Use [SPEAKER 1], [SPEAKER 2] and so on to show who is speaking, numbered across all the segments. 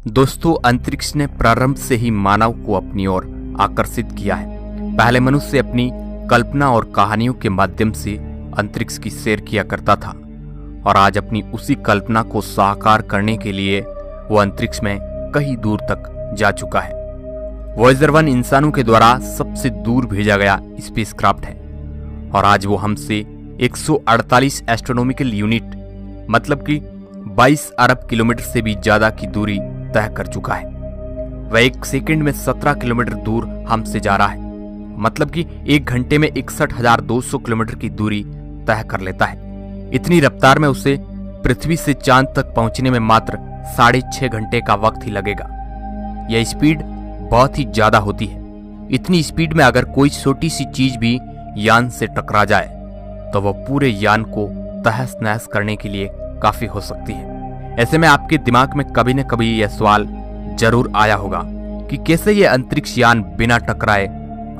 [SPEAKER 1] दोस्तों, अंतरिक्ष ने प्रारंभ से ही मानव को अपनी ओर आकर्षित किया है। पहले मनुष्य अपनी कल्पना और कहानियों के माध्यम से अंतरिक्ष की सैर किया करता था और आज अपनी उसी कल्पना को साकार करने के लिए वो अंतरिक्ष में कहीं दूर तक जा चुका है। वॉयेजर 1 इंसानों के द्वारा सबसे दूर भेजा गया स्पेसक्राफ्ट है और आज वो हमसे 148 एस्ट्रोनॉमिकल यूनिट मतलब कि 22 अरब किलोमीटर से भी ज्यादा की दूरी तय कर चुका है। वह एक सेकंड में 17 किलोमीटर दूर हमसे जा रहा है, मतलब कि एक घंटे में 61,200 किलोमीटर की दूरी तय कर लेता है। इतनी रफ्तार में उसे पृथ्वी से चांद तक पहुंचने में मात्र 6.5 घंटे का वक्त ही लगेगा। यह स्पीड बहुत ही ज्यादा होती है। इतनी स्पीड में अगर कोई छोटी सी चीज भी यान से टकरा जाए तो वह पूरे यान को तहस नहस करने के लिए काफी हो सकती है। ऐसे में आपके दिमाग में कभी न कभी यह सवाल जरूर आया होगा कि कैसे ये अंतरिक्ष यान बिना टकराए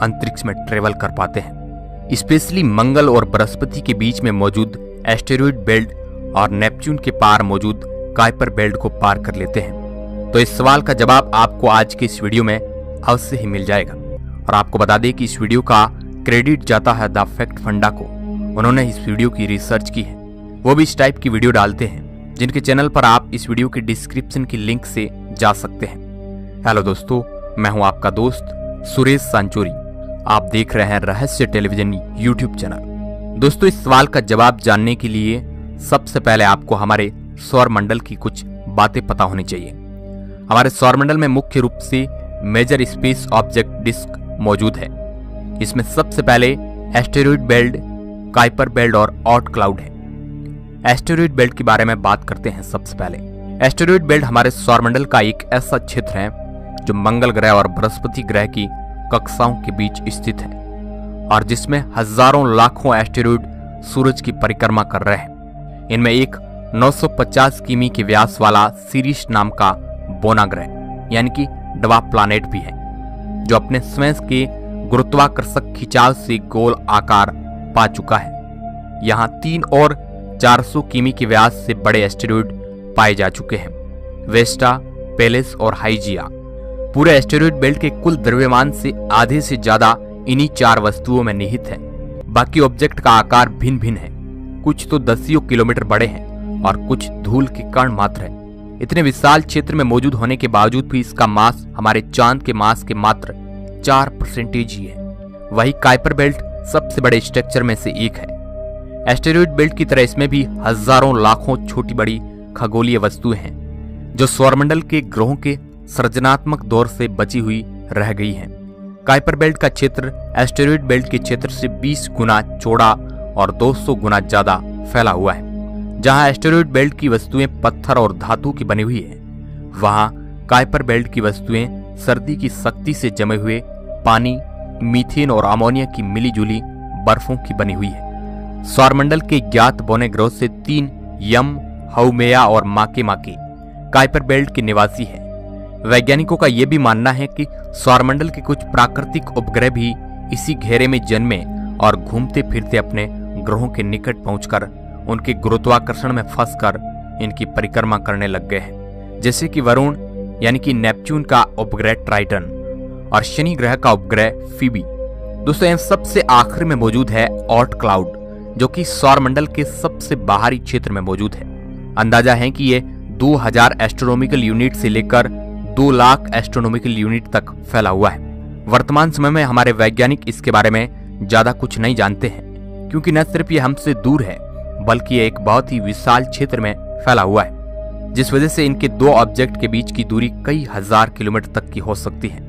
[SPEAKER 1] अंतरिक्ष में ट्रेवल कर पाते हैं। स्पेशली मंगल और बृहस्पति के बीच में मौजूद एस्टेरॉयड बेल्ट और नेपच्यून के पार मौजूद काइपर बेल्ट को पार कर लेते हैं। तो इस सवाल का जवाब आपको आज के इस वीडियो में अवश्य ही मिल जाएगा। और आपको बता दें कि इस वीडियो का क्रेडिट जाता है द फैक्ट फंडा को। उन्होंने इस वीडियो की रिसर्च की है। वो भी इस टाइप की वीडियो डालते हैं जिनके चैनल पर आप इस वीडियो के डिस्क्रिप्शन की लिंक से जा सकते हैं। हेलो दोस्तों, मैं हूं आपका दोस्त सुरेश सांचोरी। आप देख रहे हैं रहस्य टेलीविजन यूट्यूब चैनल। दोस्तों, इस सवाल का जवाब जानने के लिए सबसे पहले आपको हमारे सौरमंडल की कुछ बातें पता होनी चाहिए। हमारे सौरमंडल में मुख्य रूप से मेजर स्पेस ऑब्जेक्ट डिस्क मौजूद है। इसमें सबसे पहले एस्टेरॉयड बेल्ट, काइपर बेल्ट और ऑट क्लाउड है। एस्टेरॉयड बेल्ट के बारे में बात करते हैं। सबसे पहले एस्टेरॉयड बेल्ट हमारे सौरमंडल का एक ऐसा क्षेत्र है जो मंगल ग्रह और बृहस्पति ग्रह की कक्षाओं के बीच स्थित है और जिसमें हजारों लाखों एस्टेरॉयड सूरज की परिक्रमा कर रहे हैं। इनमें एक 950 किमी के व्यास वाला सीरिस नाम का बोना ग्रह यानी कि ड्वार्फ प्लैनेट भी है, जो अपने स्वयं के गुरुत्वाकर्षक खिंचाव से गोल आकार पा चुका है। यहाँ 3 और 400 किमी के व्यास से बड़े एस्टेरॉयड पाए जा चुके हैं, वेस्टा, पेलेस और हाइजिया। पूरे एस्टेरॉयड बेल्ट के कुल द्रव्यमान से आधे से ज्यादा इन्हीं 4 वस्तुओं में निहित है। बाकी ऑब्जेक्ट का आकार भिन्न भिन्न है, कुछ तो दसियों किलोमीटर बड़े हैं और कुछ धूल के कण मात्र है। इतने विशाल क्षेत्र में मौजूद होने के बावजूद भी इसका मास हमारे चांद के मास के मात्र 4% ही है। वही काइपर बेल्ट सबसे बड़े स्ट्रक्चर में से एक है। एस्टेरॉयड बेल्ट की तरह इसमें भी हजारों लाखों छोटी बड़ी खगोलीय वस्तुएं हैं जो सौरमंडल के ग्रहों के सृजनात्मक दौर से बची हुई रह गई हैं। काइपर बेल्ट का क्षेत्र एस्टेरॉयड बेल्ट के क्षेत्र से 20 गुना चौड़ा और 200 गुना ज्यादा फैला हुआ है। जहां एस्टेरॉयड बेल्ट की वस्तुएं पत्थर और धातु की बनी हुई है, वहां काइपर बेल्ट की वस्तुएं सर्दी की सख्ती से जमे हुए पानी, मीथेन और अमोनिया की मिलीजुली बर्फों की बनी हुई है। सौरमंडल के ज्ञात बौने ग्रहों से 3 यम, हाउमेया और माके काइपर बेल्ट के निवासी है। वैज्ञानिकों का यह भी मानना है कि सौरमंडल के कुछ प्राकृतिक उपग्रह भी इसी घेरे में जन्मे और घूमते फिरते अपने ग्रहों के निकट पहुंचकर उनके गुरुत्वाकर्षण में फंसकर इनकी परिक्रमा करने लग गए हैं, जैसे कि वरुण यानी कि नेपच्यून का उपग्रह ट्राइटन और शनि ग्रह का उपग्रह फीबी। दोस्तों, इन सबसे आखिर में मौजूद है ऑट क्लाउड, जो कि सौरमंडल के सबसे बाहरी क्षेत्र में मौजूद है। अंदाजा है कि ये 2000 एस्ट्रोनॉमिकल यूनिट से लेकर 2 लाख एस्ट्रोनॉमिकल यूनिट तक फैला हुआ है। वर्तमान समय में हमारे वैज्ञानिक इसके बारे में ज्यादा कुछ नहीं जानते हैं, क्योंकि न सिर्फ ये हमसे दूर है बल्कि ये एक बहुत ही विशाल क्षेत्र में फैला हुआ है, जिस वजह से इनके 2 ऑब्जेक्ट के बीच की दूरी कई हजार किलोमीटर तक की हो सकती है।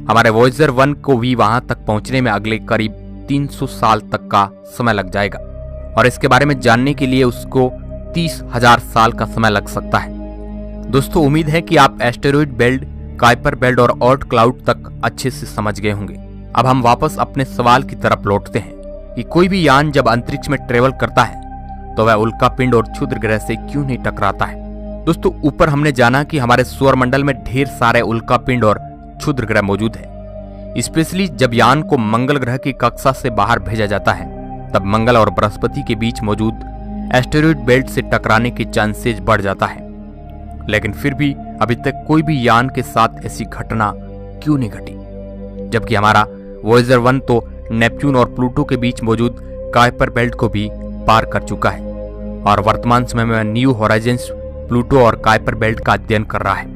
[SPEAKER 1] हमारे वॉयेजर 1 को भी वहां तक पहुंचने में अगले करीब 300 साल तक का समय लग जाएगा और इसके बारे में जानने के लिए उसको 30,000 साल का समय लग सकता है। दोस्तों, उम्मीद है कि आप एस्टेरॉयड बेल्ट, काइपर बेल्ट और ऑट क्लाउड तक अच्छे से समझ गए होंगे। अब हम वापस अपने सवाल की तरफ लौटते हैं कि कोई भी यान जब अंतरिक्ष में ट्रेवल करता है तो वह उल्कापिंड और क्षुद्र ग्रह से क्यों नहीं टकराता है। दोस्तों, ऊपर हमने जाना कि हमारे सौरमंडल में ढेर सारे उल्कापिंड और क्षुद्र ग्रह मौजूद है। स्पेशली जब यान को मंगल ग्रह की कक्षा से बाहर भेजा जाता है, तब मंगल और बृहस्पति के बीच मौजूद एस्टेरॉयड बेल्ट से टकराने के चांसेस बढ़ जाता है। लेकिन फिर भी अभी तक कोई भी यान के साथ ऐसी घटना क्यों नहीं घटी, जबकि हमारा वॉयेजर 1 तो नेपच्यून और प्लूटो के बीच मौजूद काइपर बेल्ट को भी पार कर चुका है और वर्तमान समय में न्यू होराइजन्स प्लूटो और काइपर बेल्ट का अध्ययन कर रहा है।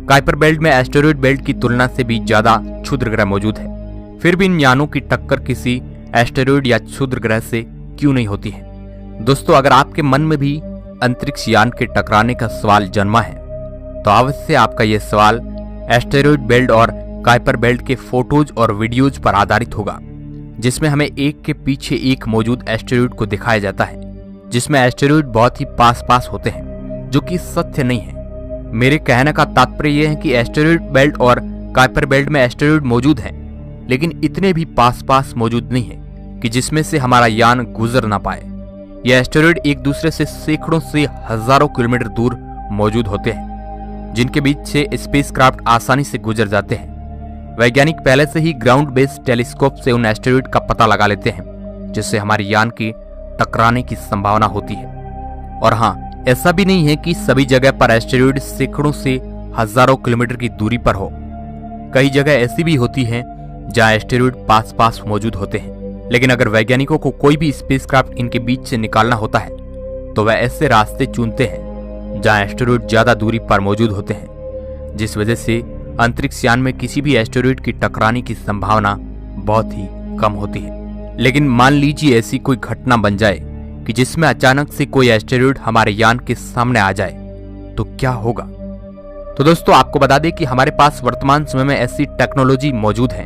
[SPEAKER 1] काइपर बेल्ट में एस्टेरॉयड बेल्ट की तुलना से भी ज्यादा क्षुद्र ग्रह मौजूद है, फिर भी इन यानों की टक्कर किसी एस्टेरॉयड या क्षुद्र ग्रह से क्यों नहीं होती है। दोस्तों, अगर आपके मन में भी अंतरिक्ष यान के टकराने का सवाल जन्मा है तो अवश्य आपका यह सवाल एस्टेरॉयड बेल्ट और काइपर बेल्ट के फोटोज और वीडियोज पर आधारित होगा, जिसमें हमें एक के पीछे एक मौजूद एस्टेरॉयड को दिखाया जाता है, जिसमें एस्टेरॉयड बहुत ही पास होते हैं, जो कि सत्य नहीं है। मेरे कहने का तात्पर्य यह है कि एस्टेरॉयड बेल्ट और काइपर बेल्ट में एस्टेरॉयड मौजूद हैं, लेकिन इतने भी पास मौजूद नहीं है कि जिसमें से हमारा यान गुजर ना पाए। यह एस्टेरॉयड एक दूसरे से सैकड़ों से हजारों किलोमीटर दूर मौजूद होते हैं, जिनके बीच से स्पेसक्राफ्ट आसानी से गुजर जाते हैं। वैज्ञानिक पहले से ही ग्राउंड बेस्ड टेलीस्कोप से उन एस्टेरॉयड का पता लगा लेते हैं, जिससे हमारे यान की टकराने की संभावना होती है। और हाँ, ऐसा भी नहीं है कि सभी जगह पर एस्टेरॉयड सैकड़ों से हजारों किलोमीटर की दूरी पर हो। कई जगह ऐसी भी होती हैं जहां एस्टेरॉयड पास मौजूद होते हैं, लेकिन अगर वैज्ञानिकों को कोई भी स्पेसक्राफ्ट इनके बीच से निकालना होता है तो वह ऐसे रास्ते चुनते हैं जहां एस्टेरॉयड ज्यादा दूरी पर मौजूद होते हैं, जिस वजह से अंतरिक्ष यान में किसी भी एस्टेरॉयड की टकराने की संभावना बहुत ही कम होती है। लेकिन मान लीजिए ऐसी कोई घटना बन जाए कि जिसमें अचानक से कोई एस्टेरॉयड हमारे यान के सामने आ जाए तो क्या होगा। तो दोस्तों, आपको बता दें कि हमारे पास वर्तमान समय में ऐसी टेक्नोलॉजी मौजूद है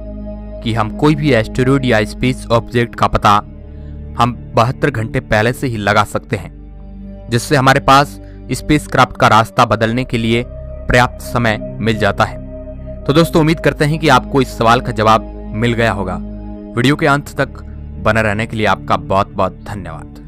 [SPEAKER 1] कि हम कोई भी एस्टेरॉयड या स्पेस ऑब्जेक्ट का पता हम 72 घंटे पहले से ही लगा सकते हैं, जिससे हमारे पास स्पेसक्राफ्ट का रास्ता बदलने के लिए पर्याप्त समय मिल जाता है। तो दोस्तों, उम्मीद करते हैं कि आपको इस सवाल का जवाब मिल गया होगा। वीडियो के अंत तक बने रहने के लिए आपका बहुत बहुत धन्यवाद।